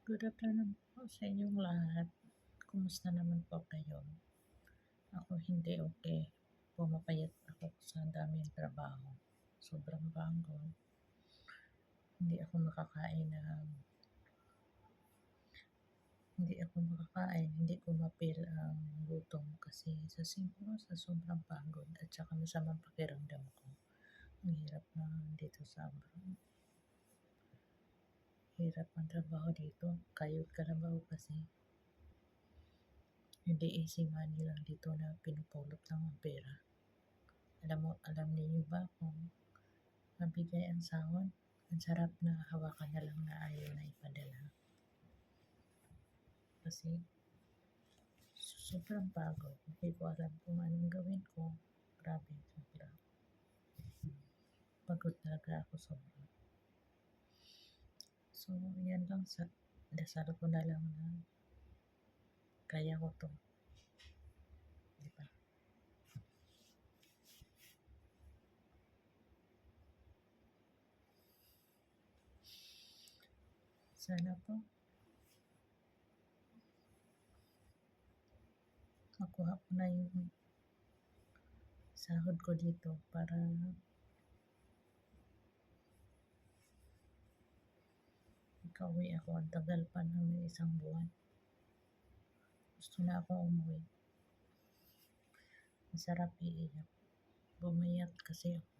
Good afternoon po sa inyong lahat. Kumusta naman po kayo? Ako hindi okay. Pumapayat ako sa daming trabaho. Sobrang pagod. Hindi ako makakain ng hindi ko ma-feel ang gutom kasi sa sobrang pagod at saka masamang pakiramdam ko. Ang hirap na dito sa abroad. Hirap ang trabaho dito. Kayod kalabaw kasi. Hindi easy money lang dito na pinupulot lang ang pera. Alam niyo ba kung mabigay ang sahod? Ang sarap na hawakan na lang na ayaw na ipadala. Kasi sobrang pagod. Hindi ko alam kung anong gawin ko. Grabe, sobra. Pagod talaga ako sobra. So, yan lang dasal ko na lang na kaya ko to. Diba? Sana po makuha ko na yung sahod ko dito para makauwi ako. Ang tagal pa ng isang buwan. Gusto na akong umuwi. Masarap iiyak. Bumayat kasi ako.